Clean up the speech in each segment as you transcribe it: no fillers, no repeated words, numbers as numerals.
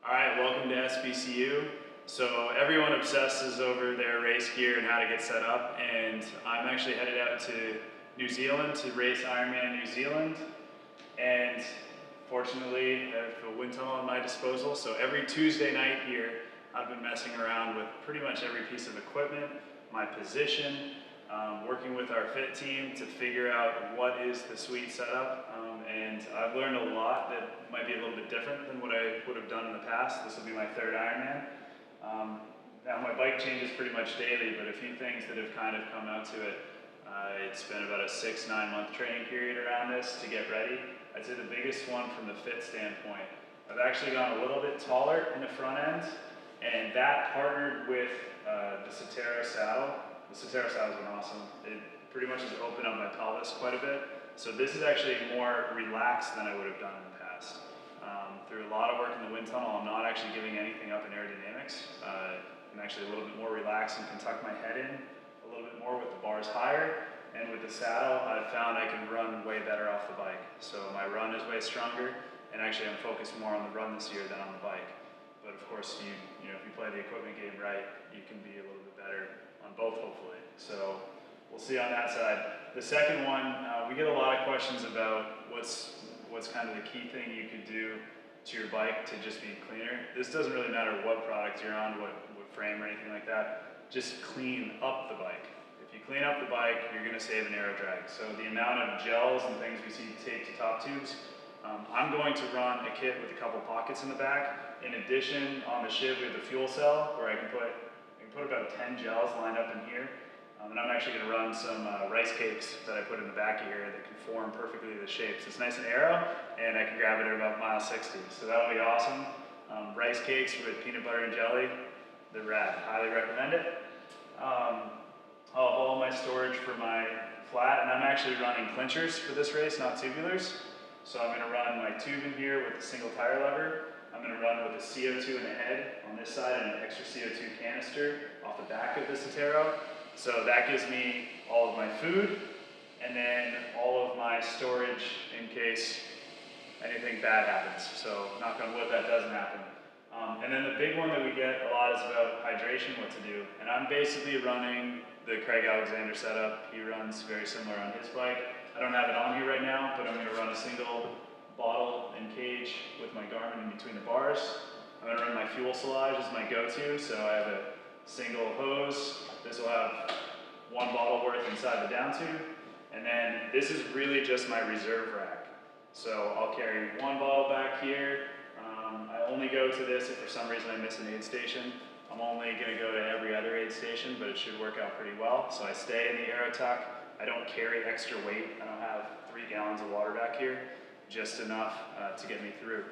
All right, welcome to SBCU. So everyone obsesses over their race gear and how to get set up, and I'm actually headed out to New Zealand to race Ironman New Zealand, and fortunately I have a wind tunnel at my disposal. So every Tuesday night here, I've been messing around with pretty much every piece of equipment, my position, working with our fit team to figure out what is the sweet setup. And I've learned a lot that might be a little bit different than what I would have done in the past. This will be my third Ironman. Now my bike changes pretty much daily, but a few things that have kind of come out to it. It's been about a 6-9 month training period around this to get ready. I'd say the biggest one from the fit standpoint. I've actually gone a little bit taller in the front end, and that partnered with the Sitero saddle. The Sitero saddle's been awesome. It pretty much has opened up my pelvis quite a bit. So this is actually more relaxed than I would have done in the past. Through a lot of work in the wind tunnel, I'm not actually giving anything up in aerodynamics. I'm actually a little bit more relaxed and can tuck my head in a little bit more with the bars higher. And with the saddle, I've found I can run way better off the bike. So my run is way stronger, and actually I'm focused more on the run this year than on the bike. But of course, you know, if you play the equipment game right, you can be a little bit better on both, hopefully. So we'll see on that side. The second one, we get a lot of questions about what's kind of the key thing you could do to your bike to just be cleaner. This doesn't really matter what product you're on, what frame or anything like that. Just clean up the bike. If you clean up the bike, you're gonna save an aero drag. So the amount of gels and things we see taped to top tubes, I'm going to run a kit with a couple pockets in the back. In addition, on the Shiv, we have the Fuelcell, where I can put about 10 gels lined up in here. And I'm actually going to run some rice cakes that I put in the back of here that can form perfectly the shapes. It's nice and aero, and I can grab it at about mile 60. So that'll be awesome. Rice cakes with peanut butter and jelly, they're rad. Highly recommend it. I'll have all my storage for my flat, and I'm actually running clinchers for this race, not tubulars. So I'm going to run my tube in here with a single tire lever. I'm going to run with a CO2 in the head on this side and an extra CO2 canister off the back of the Sitero. So that gives me all of my food, and then all of my storage in case anything bad happens. So knock on wood, that doesn't happen. And then the big one that we get a lot is about hydration, what to do. And I'm basically running the Craig Alexander setup. He runs very similar on his bike. I don't have it on here right now, but I'm going to run a single bottle and cage with my Garmin in between the bars. I'm going to run my Fuelselage as my go-to, so I have a single hose. This will have one bottle worth inside the down tube, and then this is really just my reserve rack. So I'll carry one bottle back here. I only go to this if for some reason I miss an aid station. I'm only going to go to every other aid station, but it should work out pretty well. So I stay in the aero tuck. I don't carry extra weight. I don't have 3 gallons of water back here, just enough to get me through.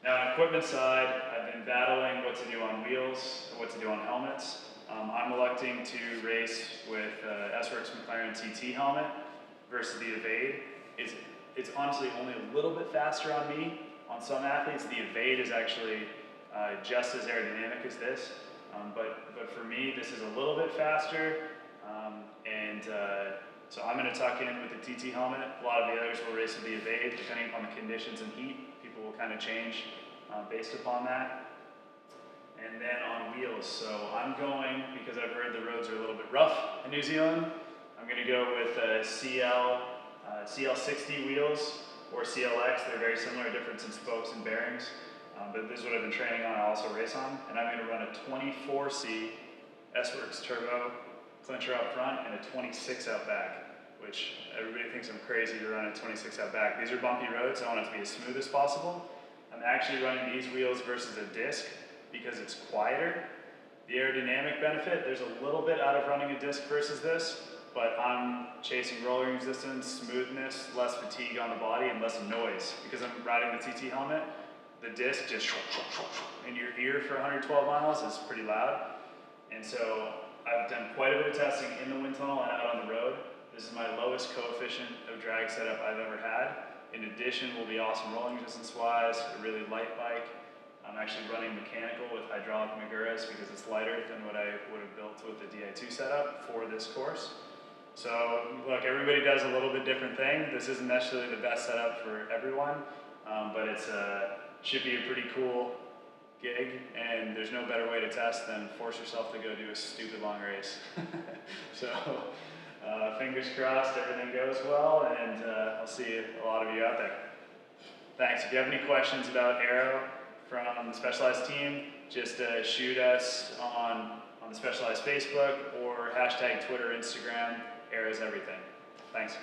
Now on the equipment side, I've been battling what to do on wheels, what to do on helmets. I'm electing to race with S-Works McLaren TT helmet versus the Evade. It's honestly only a little bit faster on me. On some athletes, the Evade is actually just as aerodynamic as this. But for me, this is a little bit faster. So I'm going to tuck in with the TT helmet. A lot of the others will race with the Evade. Depending upon the conditions and heat, people will kind of change based upon that. And then on wheels, so I'm going, because I've heard the roads are a little bit rough in New Zealand, I'm going to go with CL60 wheels or CLX. They're very similar, difference in spokes and bearings. But this is what I've been training on, I also race on. And I'm going to run a 24C S-Works Turbo Clincher up front and a 26 out back, which everybody thinks I'm crazy to run a 26 out back. These are bumpy roads, so I want it to be as smooth as possible. I'm actually running these wheels versus a disc because it's quieter. The aerodynamic benefit, there's a little bit out of running a disc versus this, but I'm chasing rolling resistance, smoothness, less fatigue on the body, and less noise. Because I'm riding the TT helmet, the disc just in your ear for 112 miles is pretty loud. And so I've done quite a bit of testing in the wind tunnel and out on the road. This is my lowest coefficient of drag setup I've ever had. In addition, will be awesome rolling resistance wise, a really light bike. I'm actually running mechanical with hydraulic Maguras because it's lighter than what I would have built with the Di2 setup for this course. So look, everybody does a little bit different thing. This isn't necessarily the best setup for everyone, but it should be a pretty cool gig, and there's no better way to test than force yourself to go do a stupid long race. So fingers crossed everything goes well, and I'll see a lot of you out there. Thanks. If you have any questions about Aero from the Specialized team, just shoot us on the Specialized Facebook or hashtag Twitter, Instagram, Aero's everything. Thanks.